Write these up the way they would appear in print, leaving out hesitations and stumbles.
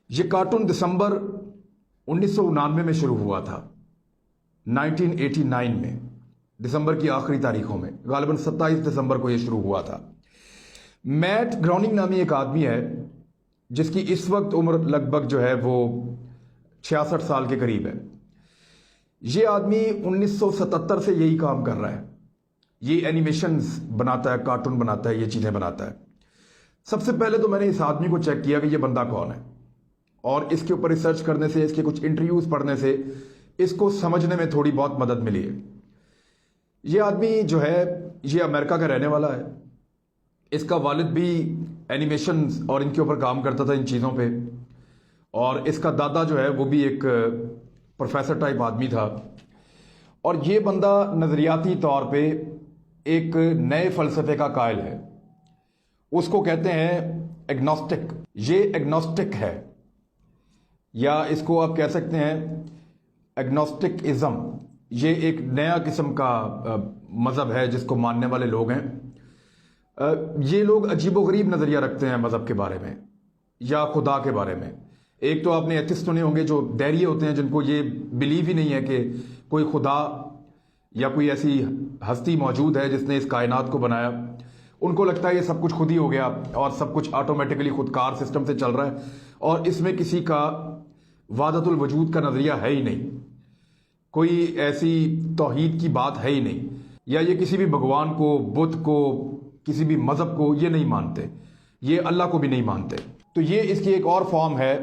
ये कार्टून दिसंबर 1999 में शुरू हुआ था। 1989 में दिसंबर की आखिरी तारीखों में, गालिबन 27 दिसंबर को यह शुरू हुआ था। मैट ग्राउनिंग नामी एक आदमी है जिसकी इस वक्त उम्र लगभग जो है वो 66 साल के करीब है। ये आदमी 1977 से यही काम कर रहा है। ये एनिमेशंस बनाता है, कार्टून बनाता है, ये चीज़ें बनाता है। सबसे पहले तो मैंने इस आदमी को चेक किया कि ये बंदा कौन है, और इसके ऊपर रिसर्च करने से, इसके कुछ इंटरव्यूज पढ़ने से इसको समझने में थोड़ी बहुत मदद मिली है। ये आदमी जो है ये अमेरिका का रहने वाला है। इसका वालिद भी एनिमेशंस और इनके ऊपर काम करता था, इन चीज़ों पे, और इसका दादा जो है वो भी एक प्रोफेसर टाइप आदमी था। और ये बंदा नज़रियाती तौर पे एक नए फ़लसफ़े का कायल है। उसको कहते हैं एग्नोस्टिक। ये एग्नोस्टिक है, या इसको आप कह सकते हैं एग्नोस्टिकिज्म। ये एक नया किस्म का मज़हब है जिसको मानने वाले लोग हैं। ये लोग अजीबोगरीब नज़रिया रखते हैं मज़हब के बारे में या खुदा के बारे में। एक तो आपने एथिस्ट सुने होंगे जो दैरिये होते हैं, जिनको ये बिलीव ही नहीं है कि कोई खुदा या कोई ऐसी हस्ती मौजूद है जिसने इस कायनात को बनाया। उनको लगता है ये सब कुछ खुद ही हो गया और सब कुछ ऑटोमेटिकली खुदकार सिस्टम से चल रहा है, और इसमें किसी का वादतुल वजूद का नज़रिया है ही नहीं, कोई ऐसी तौहीद की बात है ही नहीं, या ये किसी भी भगवान को, बुद्ध को, किसी भी मज़हब को ये नहीं मानते, ये अल्लाह को भी नहीं मानते। तो ये इसकी एक और फॉर्म है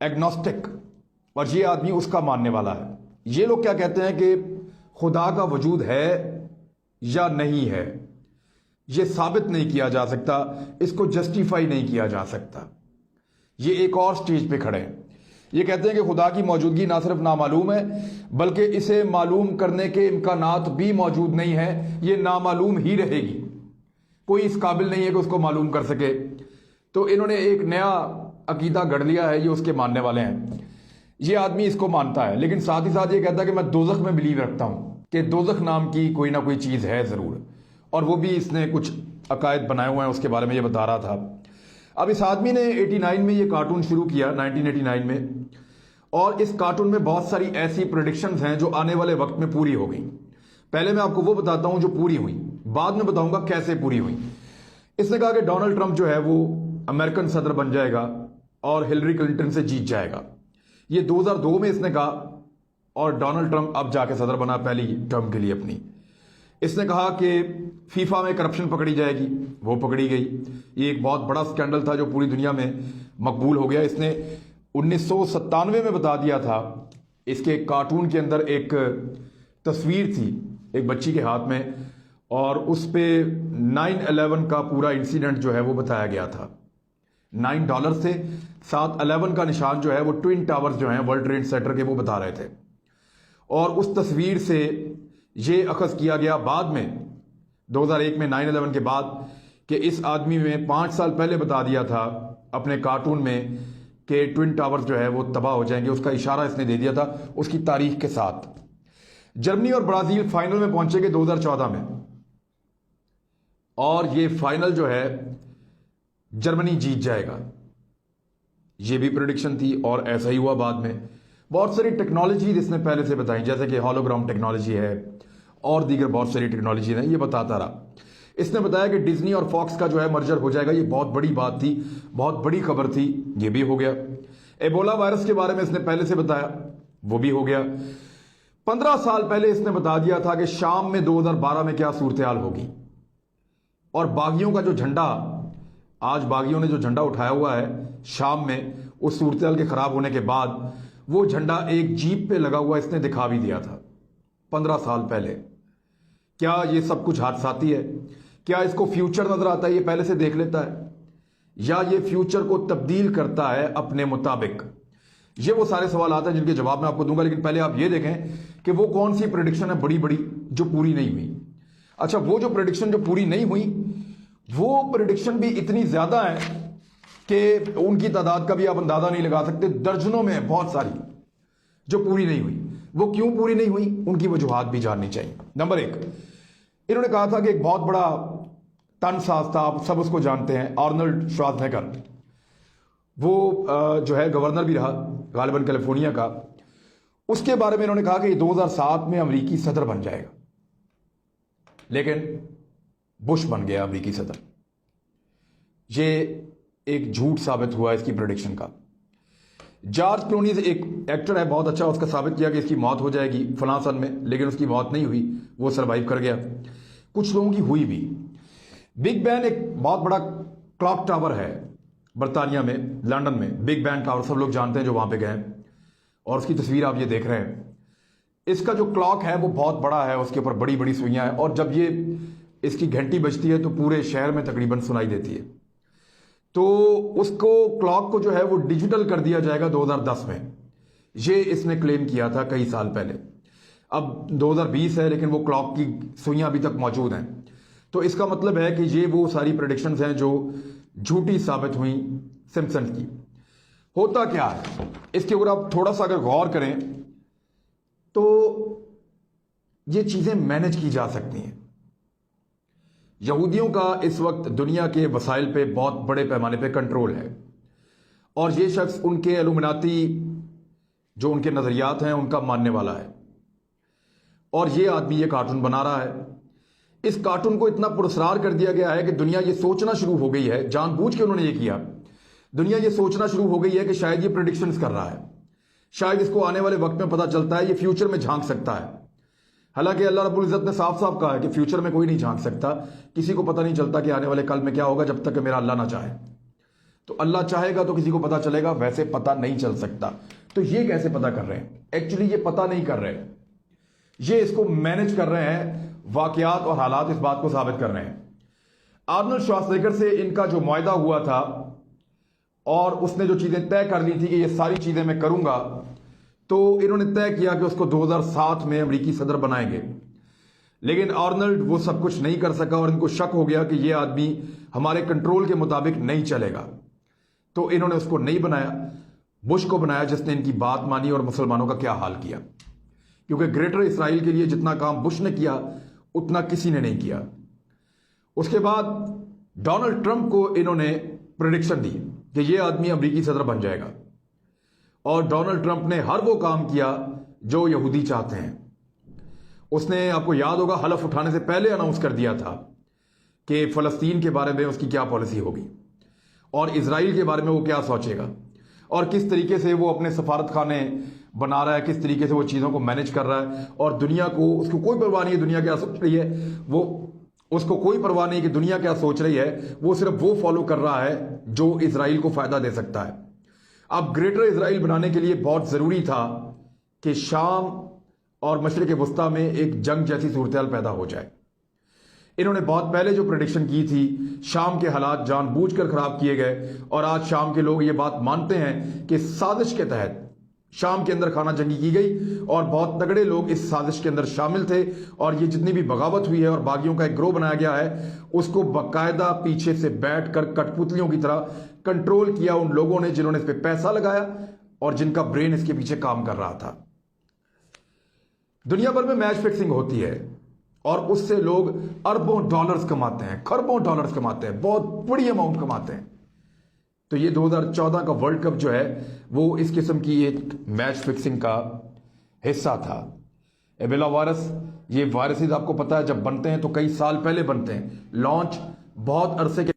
एग्नोस्टिक, और ये आदमी उसका मानने वाला है। ये लोग क्या कहते हैं कि खुदा का वजूद है या नहीं है, ये साबित नहीं किया जा सकता, इसको जस्टिफाई नहीं किया जा सकता। ये एक और स्टेज पे खड़े हैं। ये कहते हैं कि खुदा की मौजूदगी ना सिर्फ नामालूम है, बल्कि इसे मालूम करने के इम्कानात भी मौजूद नहीं है। ये नामालूम ही रहेगी, कोई इस काबिल नहीं है कि उसको मालूम कर सके। तो इन्होंने एक नया अकीदा गढ़ लिया है, ये उसके मानने वाले हैं। ये आदमी इसको मानता है, लेकिन साथ ही साथ ये कहता है कि मैं दोज़ख में बिलीव रखता हूं कि दोज़ख नाम की कोई ना कोई चीज़ है ज़रूर, और वो भी इसने कुछ अकायद बनाए हुए हैं, उसके बारे में ये बता रहा था। अब इस आदमी ने 89 में ये कार्टून शुरू किया, 1989 में, और इस कार्टून में बहुत सारी ऐसी प्रेडिक्शंस हैं जो आने वाले वक्त में पूरी हो गई। पहले मैं आपको वो बताता हूं जो पूरी हुई, बाद में बताऊंगा कैसे पूरी हुई। इसने कहा कि डोनाल्ड ट्रंप जो है वो अमेरिकन सदर बन जाएगा और हिलरी क्लिंटन से जीत जाएगा। ये 2002 में इसने कहा, और डोनाल्ड ट्रंप अब जाके सदर बना पहली टर्म के लिए अपनी। इसने कहा कि फीफा में करप्शन पकड़ी जाएगी, वो पकड़ी गई। ये एक बहुत बड़ा स्कैंडल था जो पूरी दुनिया में मकबूल हो गया। इसने 1997 में बता दिया था। इसके कार्टून के अंदर एक तस्वीर थी एक बच्ची के हाथ में, और उस पे 9/11 का पूरा इंसिडेंट जो है वो बताया गया था। $9 से साथ 11 का निशान जो है वो ट्विन टावर्स जो हैं वर्ल्ड ट्रेड सेंटर के, वो बता रहे थे। और उस तस्वीर से ये अखज़ किया गया बाद में 2001 में 9/11 के बाद कि इस आदमी ने 5 साल पहले बता दिया था अपने कार्टून में कि ट्विन टावर्स जो है वो तबाह हो जाएंगे। उसका इशारा इसने दे दिया था उसकी तारीख के साथ। जर्मनी और ब्राजील फाइनल में पहुंचेंगे 2014 में, और ये फाइनल जो है जर्मनी जीत जाएगा, ये भी प्रेडिक्शन थी, और ऐसा ही हुआ बाद में। बहुत सारी टेक्नोलॉजी इसने पहले से बताई, जैसे कि हॉलोग्राम टेक्नोलॉजी है और दीगर बहुत सारी टेक्नोलॉजी है, ये बताता रहा। इसने बताया कि डिज्नी और फॉक्स का जो है मर्जर हो जाएगा, ये बहुत बड़ी बात थी, बहुत बड़ी खबर थी, ये भी हो गया। एबोला वायरस के बारे में इसने पहले से बताया, वो भी हो गया। 15 साल पहले इसने बता दिया था कि शाम में 2012 में क्या सूरत हाल होगी, और बागियों का जो झंडा, आज बागियों ने जो झंडा उठाया हुआ है शाम में, उस सूरत हाल के खराब होने के बाद वो झंडा एक जीप पे लगा हुआ इसने दिखा भी दिया था 15 साल पहले। क्या ये सब कुछ हादसाती है? क्या इसको फ्यूचर नजर आता है, ये पहले से देख लेता है, या ये फ्यूचर को तब्दील करता है अपने मुताबिक? ये वो सारे सवाल आते हैं जिनके जवाब मैं आपको दूंगा, लेकिन पहले आप ये देखें कि वो कौन सी प्रेडिक्शन है बड़ी बड़ी जो पूरी नहीं हुई। अच्छा, वो जो प्रेडिक्शन जो पूरी नहीं हुई, वो प्रेडिक्शन भी इतनी ज्यादा है कि उनकी तादाद का भी आप अंदाजा नहीं लगा सकते। दर्जनों में बहुत सारी जो पूरी नहीं हुई। वो क्यों पूरी नहीं हुई, उनकी वजूहात भी जाननी चाहिए। नंबर 1, इन्होंने कहा था कि एक बहुत बड़ा तनसाज था, आप सब उसको जानते हैं, आर्नल्ड श्वार्ज़नेगर। वो जो है गवर्नर भी रहा गालिबन कैलिफोर्निया का। उसके बारे में इन्होंने कहा कि 2007 में अमेरिकी सदर बन जाएगा, लेकिन बुश बन गया अमेरिकी सदर। ये एक झूठ साबित हुआ इसकी प्रेडिक्शन का। जॉर्ज क्लूनी एक एक्टर है बहुत अच्छा, उसका साबित किया कि इसकी मौत हो जाएगी फलां सन में, लेकिन उसकी मौत नहीं हुई, वो सरवाइव कर गया। कुछ लोगों की हुई भी। बिग बैन एक बहुत बड़ा क्लॉक टावर है बर्तानिया में, लंदन में। बिग बैन टावर सब लोग जानते हैं जो वहां पे गए हैं, और उसकी तस्वीर आप ये देख रहे हैं। इसका जो क्लॉक है वो बहुत बड़ा है, उसके ऊपर बड़ी बड़ी सुइयां हैं, और जब ये इसकी घंटी बजती है तो पूरे शहर में तकरीबन सुनाई देती है। तो उसको क्लॉक को जो है वो डिजिटल कर दिया जाएगा 2010 में, ये इसने क्लेम किया था कई साल पहले। अब 2020 है, लेकिन वो क्लॉक की सुइयां अभी तक मौजूद हैं। तो इसका मतलब है कि ये वो सारी प्रेडिक्शंस हैं जो झूठी साबित हुई सिम्पसन की। होता क्या है इसके ऊपर आप थोड़ा सा अगर गौर करें तो ये चीजें मैनेज की जा सकती हैं। यहूदियों का इस वक्त दुनिया के वसाइल पे बहुत बड़े पैमाने पे कंट्रोल है, और ये शख्स उनके इल्यूमिनाती जो उनके नजरियात हैं उनका मानने वाला है, और ये आदमी ये कार्टून बना रहा है। इस कार्टून को इतना पुरस्कार कर दिया गया है कि दुनिया ये सोचना शुरू हो गई है, जानबूझ के उन्होंने ये किया। दुनिया ये सोचना शुरू हो गई है कि शायद ये प्रेडिक्शंस कर रहा है, शायद इसको आने वाले वक्त में पता चलता है, ये फ्यूचर में झांक सकता है। हालांकि अल्लाह रब्बुल इज्जत ने साफ साफ कहा है कि फ्यूचर में कोई नहीं झांक सकता, किसी को पता नहीं चलता कि आने वाले कल में क्या होगा जब तक कि मेरा अल्लाह ना चाहे। तो अल्लाह चाहेगा तो किसी को पता चलेगा, वैसे पता नहीं चल सकता। तो ये कैसे पता कर रहे हैं? एक्चुअली ये पता नहीं कर रहे, ये इसको मैनेज कर रहे हैं। वाकयात और हालात इस बात को साबित कर रहे हैं। आर्नल्ड श्वार्ज़नेगर से इनका जो मुआहदा हुआ था, और उसने जो चीजें तय कर ली थी कि ये सारी चीजें मैं करूंगा, तो इन्होंने तय किया कि उसको 2007 में अमेरिकी सदर बनाएंगे। लेकिन आर्नल्ड वो सब कुछ नहीं कर सका, और इनको शक हो गया कि ये आदमी हमारे कंट्रोल के मुताबिक नहीं चलेगा, तो इन्होंने उसको नहीं बनाया, बुश को बनाया, जिसने इनकी बात मानी और मुसलमानों का क्या हाल किया। क्योंकि ग्रेटर इसराइल के लिए जितना काम बुश ने किया उतना किसी ने नहीं किया। उसके बाद डोनाल्ड ट्रंप को इन्होंने प्रेडिक्शन दी कि ये आदमी अमेरिकी सदर बन जाएगा, और डोनाल्ड ट्रंप ने हर वो काम किया जो यहूदी चाहते हैं। उसने, आपको याद होगा, हलफ उठाने से पहले अनाउंस कर दिया था कि फलस्तीन के बारे में उसकी क्या पॉलिसी होगी, और इजराइल के बारे में वो क्या सोचेगा, और किस तरीके से वो अपने सफारत खाने बना रहा है, किस तरीके से वो चीज़ों को मैनेज कर रहा है। और दुनिया को, उसको कोई परवाह नहीं है दुनिया क्या सोच रही है, वो उसको कोई परवाह नहीं कि दुनिया क्या सोच रही है, वो सिर्फ वो फॉलो कर रहा है जो इजराइल को फायदा दे सकता है। अब ग्रेटर इजराइल बनाने के लिए बहुत जरूरी था कि शाम और मशरिक वस्ता में एक जंग जैसी सूरत पैदा हो जाए। इन्होंने बहुत पहले जो प्रेडिक्शन की थी, शाम के हालात जानबूझकर खराब किए गए, और आज शाम के लोग ये बात मानते हैं कि साजिश के तहत शाम के अंदर खाना जंगी की गई, और बहुत तगड़े लोग इस साजिश के अंदर शामिल थे। और ये जितनी भी बगावत हुई है और बागियों का एक ग्रोह बनाया गया है, उसको बाकायदा पीछे से बैठकर कठपुतलियों की तरह कंट्रोल किया उन लोगों ने जिन्होंने इस पे पैसा लगाया और जिनका ब्रेन इसके पीछे काम कर रहा था। दुनिया भर में मैच फिक्सिंग होती है, और उससे लोग अरबों डॉलर्स कमाते हैं, खरबों डॉलर्स कमाते हैं, बहुत बड़ी अमाउंट कमाते हैं। तो ये 2014 का वर्ल्ड कप जो है वो इस किस्म की एक मैच फिक्सिंग का हिस्सा था। एबोला वायरस, ये वायरसेस आपको पता है जब बनते हैं तो कई साल पहले बनते हैं, लॉन्च बहुत अरसे के